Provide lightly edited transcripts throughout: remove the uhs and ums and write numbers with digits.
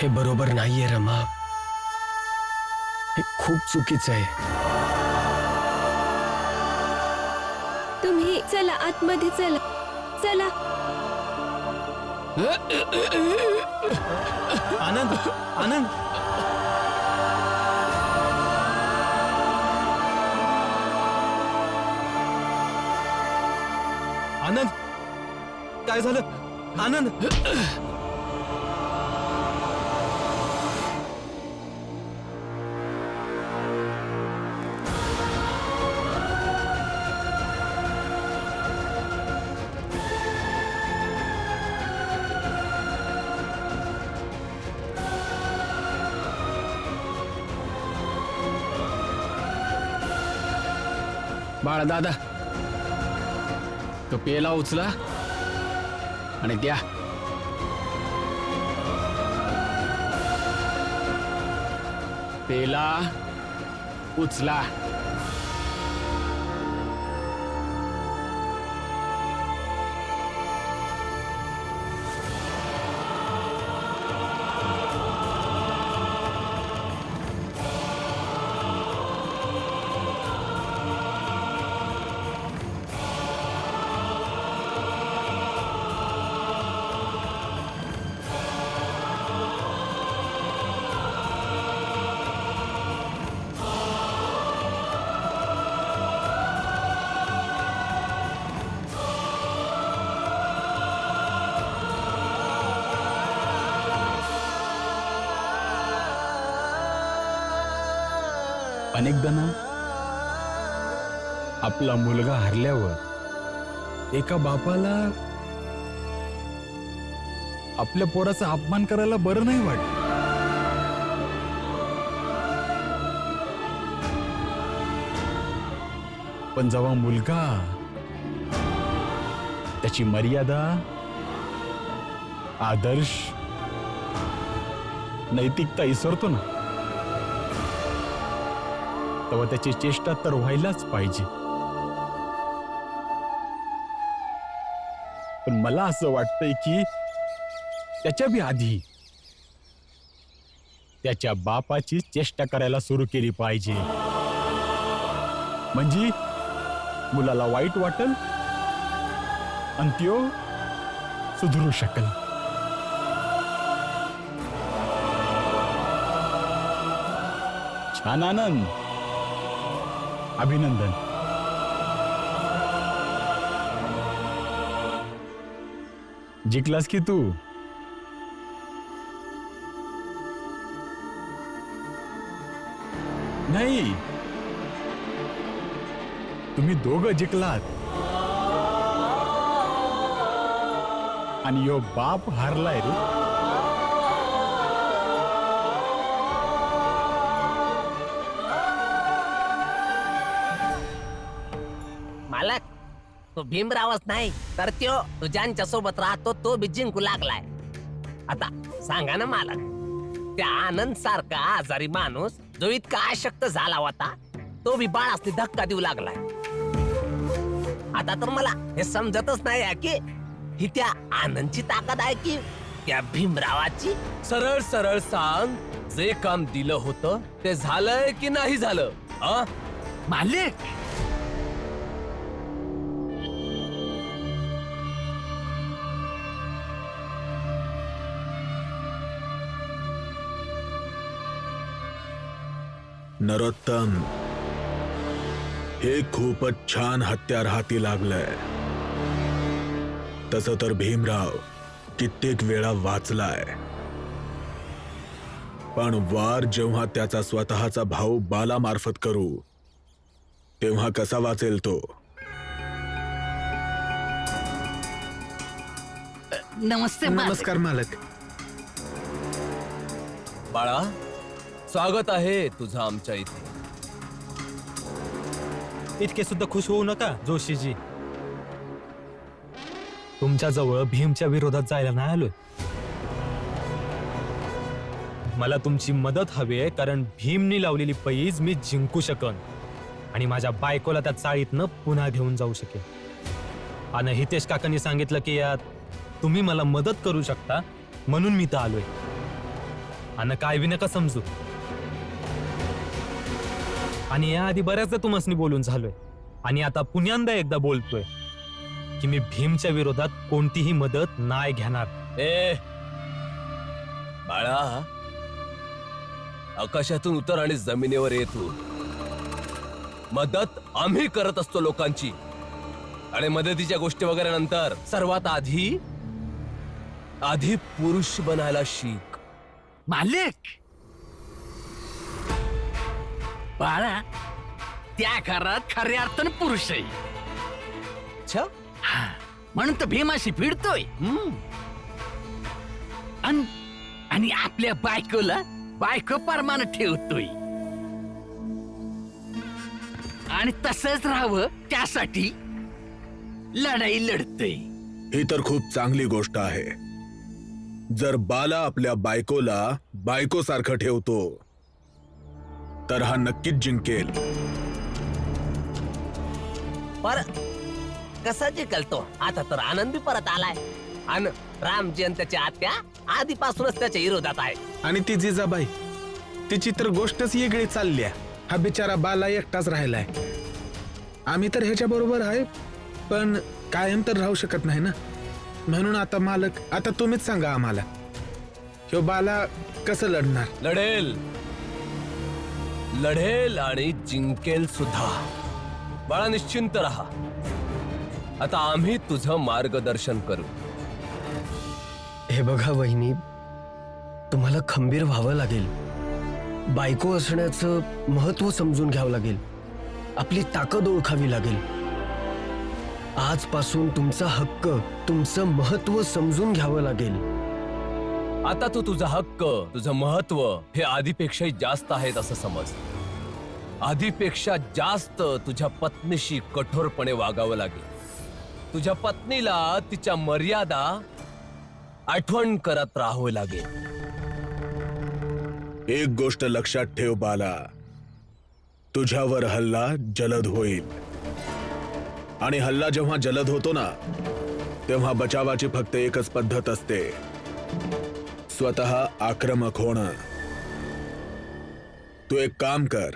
हे बरोबर नाहीये रमा, हे खूप चुकीचं आहे. तुम्ही चला आतमध्ये, चला चला. आनंद, आनंद, आनंद, काय झालं? आनंद, बाळ दादा, तो पेला उचला आणि द्या. पेला उचला. अनेकदा ना आपला मुलगा हरल्यावर एका बापाला आपल्या पोराचा अपमान करायला बरं नाही वाटत. पण जेव्हा मुलगा त्याची मर्यादा, आदर्श, नैतिकता विसरतो ना, तेव्हा त्याची चेष्टा तर व्हायलाच पाहिजे. पण मला असं वाटतंय की त्याच्या बी आधी त्याच्या बापाची चेष्टा करायला सुरू केली पाहिजे. म्हणजे मुलाला वाईट वाटेल आणि त्यो सुधरू शकेल. छान आनंद, अभिनंदन. जिंकलास की तू. नाही, तुम्ही दोघं जिंकलात आणि यो बाप हारलाय रे. मालक, तो भीमरावच नाही तर तो ज्यांच्या सोबत राहतो तो बी जिंकू लागलाय. आता सांगा ना मालक, त्या आनंद सारखा आजारी माणूस जो इतका अशक्त झाला होता तो बी बाळासनी धक्का देऊ लागलाय. आता तर मला हे समजतच नाही आहे की ही त्या आनंदची ताकद आहे की त्या भीमरावाची. सरळ सरळ सांग, जे काम दिलं होतं ते झालंय की नाही झालं? मालिक, नरोत्तम, हे खूपच छान हत्यार हाती लागलंय. तसं तर भीमराव कित्येक वेळा वाचलाय, पण वार जेव्हा त्याचा स्वतःचा भाऊ बालामार्फत करू तेव्हा कसा वाचेल तो? नमस्कार मालक. बाळा, स्वागत आहे तुझं आमच्या इथे. इतके सुद्धा खुश होऊ नका जोशीजी. तुमच्या जवळ भीमच्या विरोधात जायला नाही आलोय. मला तुमची मदत हवी आहे, कारण भीमनी लावलेली पैज मी जिंकू शकन आणि माझ्या बायकोला त्या चाळीतनं पुन्हा घेऊन जाऊ शकेन. आणि हितेश काकांनी सांगितलं की यात तुम्ही मला मदत करू शकता, म्हणून मी तर आलोय. आणि काय बी नका समजू. आणि याआधी बऱ्याचदा तुम्हाला बोलून झालोय आणि आता पुन्यांदा एकदा बोलतोय की मी भीमच्या विरोधात कोणतीही मदत नाही घेणार. ए बाळा, आकाशातून उतर आणि जमिनीवर ये तू. मदत आम्ही करत असतो लोकांची, आणि मदतीच्या गोष्टी वगैरे नंतर. सर्वात आधी पुरुष बनायला शिक. मालक, बाळा त्या घरात खऱ्या अर्थानं पुरुष आहे. अच्छा, म्हणून तर भीमाशी भिडतोय. आणि आपल्या बायकोला बायको परमान ठेवतोय. आणि तसंच राहावं त्यासाठी लढाई लढतोय. ही तर खूप चांगली गोष्ट आहे. जर बाला आपल्या बायकोला बायकोसारखं ठेवतो तर हा नक्कीच जिंकेल. पर कसा जिंकलतो? आता तर आनंदी परत आलाय आणि रामजी आणि त्याच्या आत्या आधीपासूनच त्याच्या विरोधात आहे. आणि ती जिजाबाई, तिची तर गोष्टच वेगळी चालल्या. हा बिचारा बाला एकटाच राहिलाय. आम्ही तर ह्याच्या बरोबर आहे, पण कायम तर राहू शकत नाही ना. म्हणून आता मालक, आता तुम्हीच सांगा आम्हाला, ह्यो बाला कसं लढणार? लढेल आणि जिंकेल सुद्धा. बाळा, निश्चिंत राहा. आता आम्ही तुझं मार्गदर्शन करू. हे बघा वहिनी, तुम्हाला खंबीर व्हावं लागेल. बायको असण्याचं महत्व समजून घ्यावं लागेल. आपली ताकद ओळखावी लागेल. आजपासून तुमचा हक्क, तुमचं महत्व समजून घ्यावं लागेल. आता तू तुझा हक्क, तुझं महत्व हे आधीपेक्षाही जास्त आहेत असं समज. आधीपेक्षा जास्त तुझ्या पत्नीशी कठोरपणे वागावं लागेल. तुझ्या पत्नीला तिच्या मर्यादा आठवण करत राहावं लागेल. एक गोष्ट लक्षात ठेव बाला, तुझ्यावर हल्ला जलद होईल. आणि हल्ला जेव्हा जलद होतो ना, तेव्हा बचावाची फक्त एकच पद्धत असते, स्वतः आक्रमक होणं. तू एक काम कर,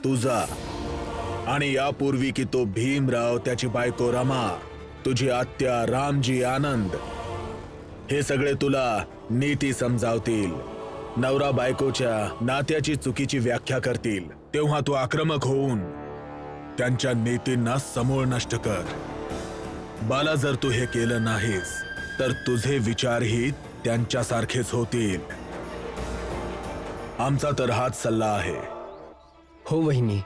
तू जा आणि यापूर्वी की तो भीमराव, त्याची बायको रमा, तुझी आत्या, रामजी, आनंद, हे सगळे तुला नीती समजावतील, नवरा बायकोच्या नात्याची चुकीची व्याख्या करतील. तेव्हा तू आक्रमक होऊन त्यांच्या नीतींना समूळ नष्ट कर. बाला, जर तू हे केलं नाहीस तर तुझे विचारही त्यांच्यासारखेच होतील. आमचा तर हाच सल्ला आहे. हो वहिनी,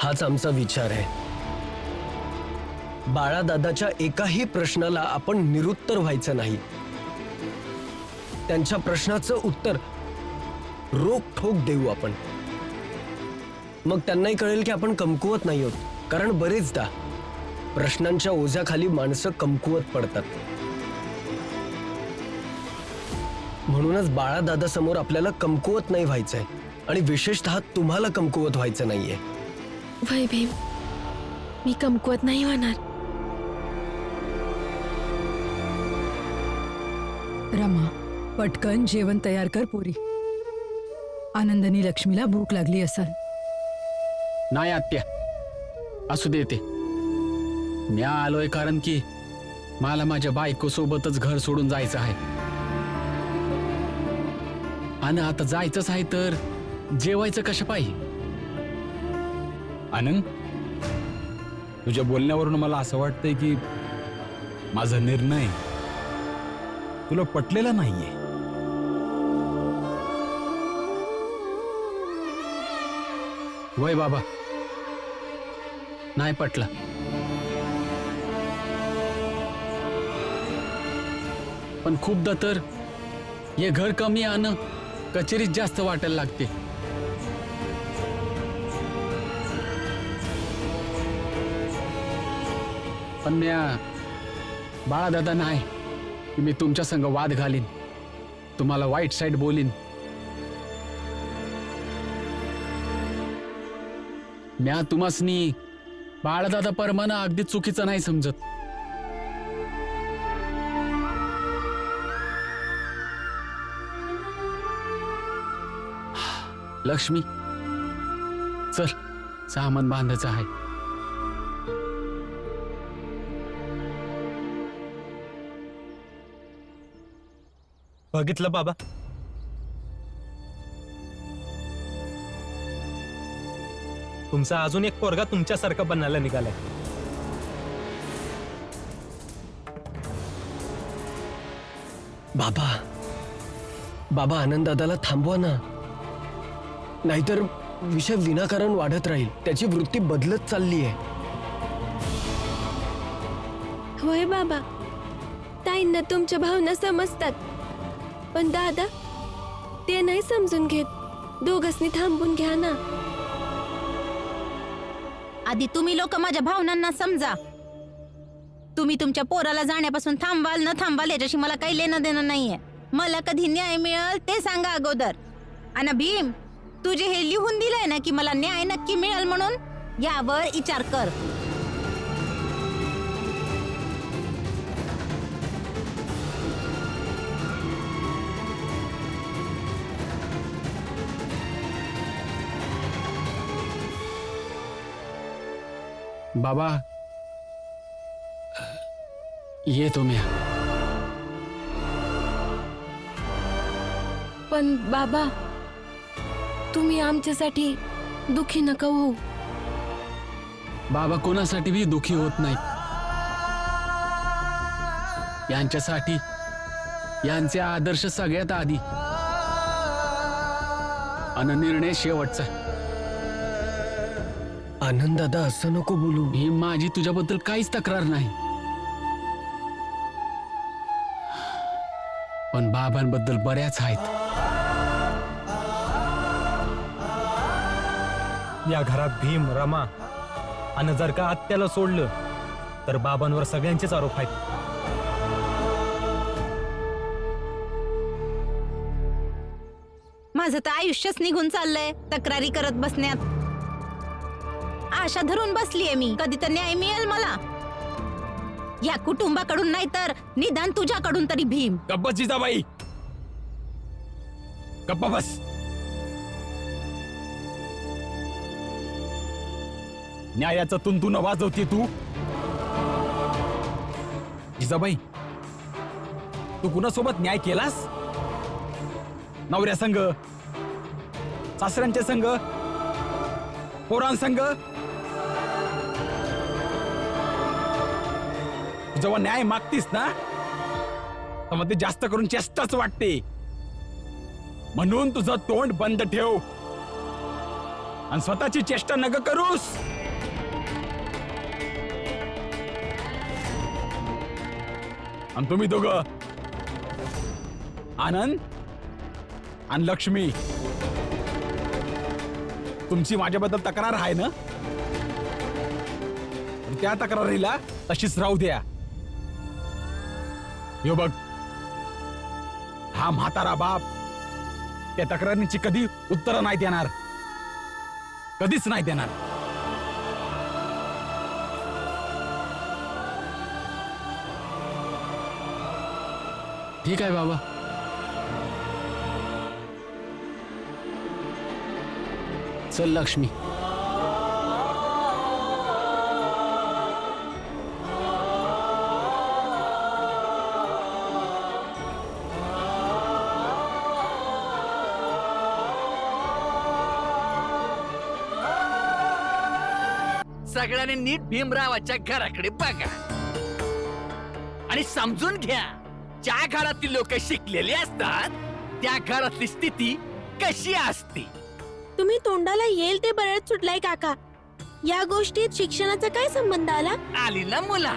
हाच आमचा विचार आहे. बाळादादाच्या एकाही प्रश्नाला आपण निरुत्तर व्हायचं नाही. त्यांच्या प्रश्नाचं उत्तर रोखठोक देऊ आपण. मग त्यांनाही कळेल की आपण कमकुवत नाही आहोत. कारण बरेचदा प्रश्नांच्या ओझ्याखाली माणसं कमकुवत पडतात. म्हणूनच बाळादादा समोर आपल्याला कमकुवत नाही व्हायचंय, आणि विशेषतः तुम्हाला कमकुवत व्हायचं नाहीये. वय भीम, मी कमकुवत नाही होणार. रमा, पटकन जेवण तयार कर पोरी. आनंदनी लक्ष्मीला भूक लागली असेल. नाही आत्या, असू देते. मी आलोय कारण की मला माझ्या बायको सोबतच घर सोडून जायचं आहे. आणि आता जायचंच आहे तर जेवायचं कशा पाहिजे? आनंद, तुझ्या बोलण्यावरून मला असं वाटतंय की माझा निर्णय तुला पटलेला नाहीये. वय बाबा, नाही पटला. पण खूपदा तर हे घर कमी आणि कचेरीत जास्त वाटायला लागते. पण म्या बाळादादा नाही की मी तुमच्या संग वाद घालीन, तुम्हाला वाईट साईड बोलीन. म्या तुम्हासनी बाळादादा परमानं अगदी चुकीचं नाही समजत. लक्ष्मी चल सामान बांधायचं आहे. बघितलं बाबा, तुमचा अजून एक पोरगा तुमच्यासारखा बनायला निघालाय. बाबा बाबा आनंददादाला थांबवा ना, नाहीतर विषय विनाकारण वाढत राहील. त्याची वृत्ती बदलत चालली आहे. होय बाबा, ताईंना तुमच्या भावना समजतात, पण दादा ते नाही समजून घेत. दोघांनी थांबून घ्या ना. आधी तुम्ही लोक माझ्या भावनांना समजा. तुम्ही तुमच्या पोराला जाण्यापासून थांबाल न थांबाल याच्याशी मला काही लेणं देणं नाहीये. मला कधी न्याय मिळेल ते सांगा अगोदर. आणि भीम, तुझे हे लिहून दिलंय ना की मला न्याय नक्की मिळेल म्हणून, यावर विचार कर. बाबा ये तुम्ही. पण बाबा, तुम्ही आमच्यासाठी दुखी नका होऊ. बाबा कोणासाठी भी दुखी होत नाही. यांच्यासाठी, यांचे आदर्श सगळ्यात आधी आणि निर्णय शेवटचा. आनंददादा असं नको बोलू. भीम, माझी तुझ्याबद्दल काहीच तक्रार नाही, पण बाबांबद्दल बऱ्याच आहेत. या घरात भीम, रमा आणि जर का आत्याला सोडलं तर बाबांवर सगळ्यांचेच आरोप आहेत. माझं तर आयुष्यच निघून चाललंय तक्रारी करत बसण्यात. आशा धरून बसलीये मी, कधी तर न्याय मिळेल मला. या कुटुंबाकडून नाही तर निदान तुझ्याकडून तरी. भीम, गप्प जिजाबाई, गप्प बस. न्यायाचं तुंतुन वाजवते तू. जिजाबाई, तू कुणासोबत न्याय केलास? नवऱ्या संघ, सासऱ्यांच्या संघ, पोरांसंघ? जेव्हा न्याय मागतीस ना, तेव्हा ते जास्त करून चेष्टाच वाटते. म्हणून तुझं तोंड बंद ठेव आणि स्वतःची चेष्टा नका करूस. आणि तुम्ही दोघं, आनंद आणि लक्ष्मी, तुमची माझ्याबद्दल तक्रार आहे ना, त्या तक्रारीला तशीच राहू द्या. यो बघ, हा म्हातारा बाप त्या तक्रारीची कधी उत्तर नाही देणार, कधीच नाही देणार. ठीक आहे बाबा. चल लक्ष्मी. सगळ्यांनी नीट भीमरावाच्या घराकडे बघा आणि समजून घ्या. ज्या घरातील लोक शिकलेले असतात त्या घरातली स्थिती कशी असते. तुम्ही तोंडाला येईल ते बरंच सुटलाय काका. या गोष्टीत शिक्षणाचा काय संबंध आला? आली ना मुला,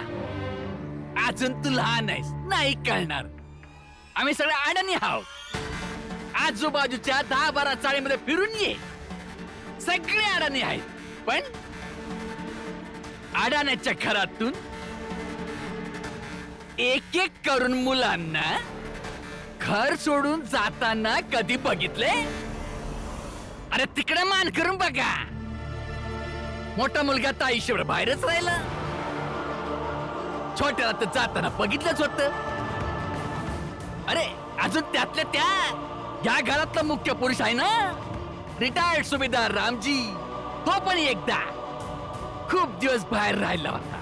अजून तू लहान आहेस, नाही कळणार. आम्ही सगळे अडाणी आहोत. आजूबाजूच्या 10-12 चाळीमध्ये फिरून ये, सगळे अडाणी आहेत. पण अडाण्याच्या घरातून एक एक करून मुलांना घर सोडून जाताना कधी बघितले? अरे तिकडे मान करून बघा. मोठा मुलगा तर आयुष्यभर बाहेरच राहिला. छोट्याला तर जाताना बघितलंच होत. अरे अजून त्यातल्या त्या या घरातला मुख्य पुरुष आहे ना, रिटायर्ड सुभेदार रामजी, तो पण एकदा खूप दिवस बाहेर राहिला होता.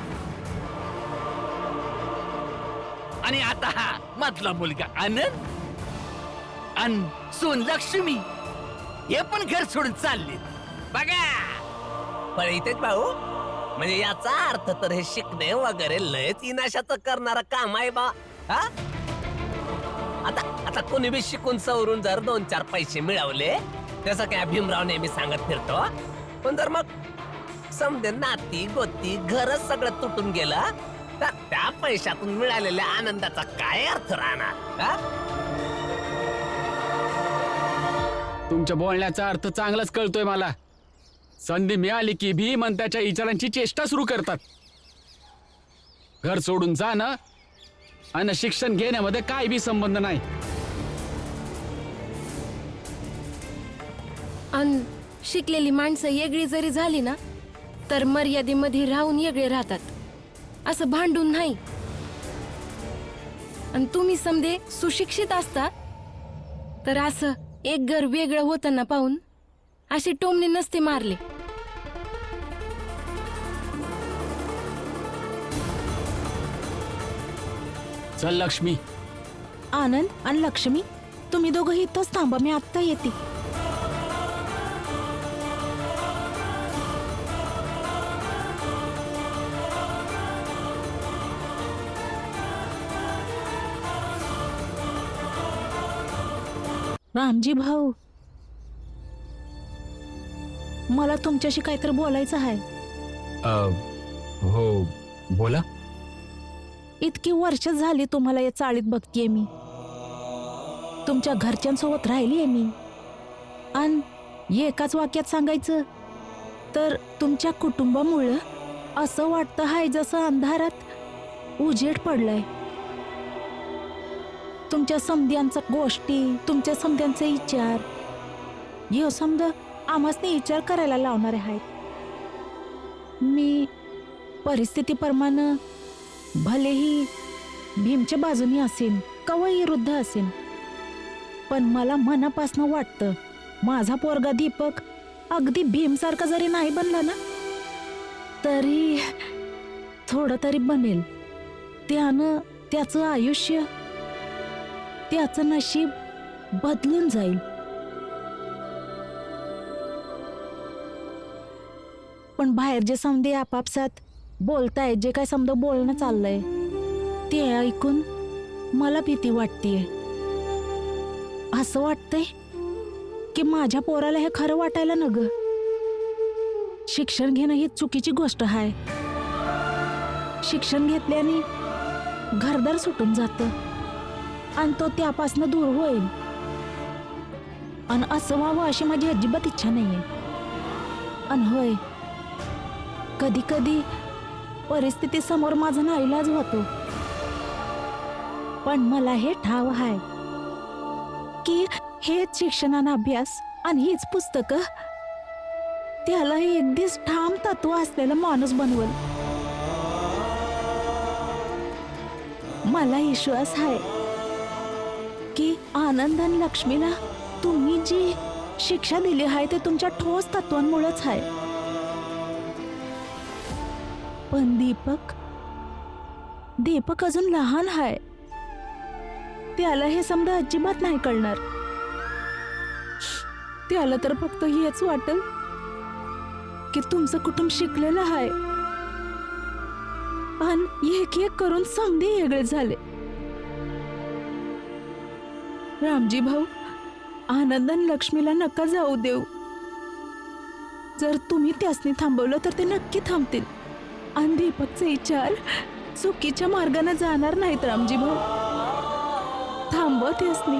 आणि आता हा मधला मुलगा आनंद आणि सून लक्ष्मी हे पण घर सोडून चालले. बघा, पण इथेच भाऊ, म्हणजे याचा अर्थ तर हे शिकणे वगैरे लयच इनाशाचं करणारं काम आहे बा. हा? आता आता कोणी बी शिकून सवरून जर 2-4 पैसे मिळवले, त्याचं काय भीमराव नेहमी सांगत फिरतो. पण जर मग समजे नाती गोती घरच सगळं तुटून गेलं, तर त्या पैशातून मिळालेल्या आनंदाचा काय अर्थ राहणार? हा? तुमच्या बोलण्याचा अर्थ चांगलाच कळतोय मला. संधी मिळाली की भीम आणि त्याच्या इचारांची चेष्टा सुरू करतात. घर सोडून जाणं आणि शिक्षण घेण्यामध्ये काय बी संबंध नाही. आणि शिकलेली माणसं वेगळी जरी झाली ना, तर मर्यादेमध्ये राहून वेगळे राहतात, असं भांडून नाही. आणि तुम्ही समजे सुशिक्षित असता तर असं एक घर वेगळं होताना पाहून असे टोमणे नसते मारले. चल लक्ष्मी. आनंद आणि लक्ष्मी, तुम्ही दोघं इथंच थांबा, मी आत्ता येते. रामजी भाऊ, मला तुमच्याशी काहीतरी बोलायचं आहे. हो, बोला. इतकी वर्ष झाली तुम्हाला या चाळीत बघतीये मी. तुमच्या घरच्यांसोबत राहिलीये मी. आणि एकाच वाक्यात सांगायचं तर तुमच्या कुटुंबामुळं असं वाटतं हाय जसं अंधारात उजेड पडलाय. तुमच्या समध्यांच्या गोष्टी, तुमच्या समध्यांचे विचार, हे समजा आम्हासने विचार करायला लावणारे आहेत. मी परिस्थितीप्रमाणे भलेही भीमच्या बाजूनी असेन कवा विरुद्ध असेन, पण मला मनापासनं वाटतं माझा पोरगा दीपक अगदी भीमसारखा जरी नाही बनला ना, तरी थोडं तरी बनेल. त्यानं त्याचं आयुष्य, त्याचं नशीब बदलून जाईल. पण बाहेर जे समजे आपापसात बोलताय, जे काय समजा बोलणं चाललंय, ते ऐकून मला भीती वाटतेय. असं वाटतंय की माझ्या पोराला हे खरं वाटायला नग. शिक्षण घेणं ही चुकीची गोष्ट आहे. शिक्षण घेतल्याने घरदार सुटून जातं आणि तो त्यापासून दूर होईल. आणि असं व्हावं अशी माझी अजिबात इच्छा नाहीये. आणि होय, कधी कधी परिस्थिती समोर माझा नाईलाज होतो, पण मला हे ठाव आहे की हेच शिक्षणाचा अभ्यास आणि हीच पुस्तकं त्याला एक दिवस ठाम तत्व असलेला माणूस बनवल. मला विश्वास आहे की आनंद आणि लक्ष्मीला तुम्ही जी शिक्षा दिली आहे ते तुमच्या ठोस तत्वांमुळेच आहे. पण दीपक अजून लहान आहे. त्याला हे समजा अजिबात नाही कळणार. त्याला तर फक्त हेच वाटेल की तुमचं कुटुंब शिकलेलं आहे आणि एक एक करून समधे वेगळे झाले. रामजी भाऊ, आनंद आणि लक्ष्मीला नका जाऊ देऊ. जर तुम्ही त्यासनी थांबवलं तर ते नक्की थांबतील आणि दीपकचे विचार चुकीच्या मार्गाने जाणार नाहीत. रामजी भाऊ, थांबव त्यासनी.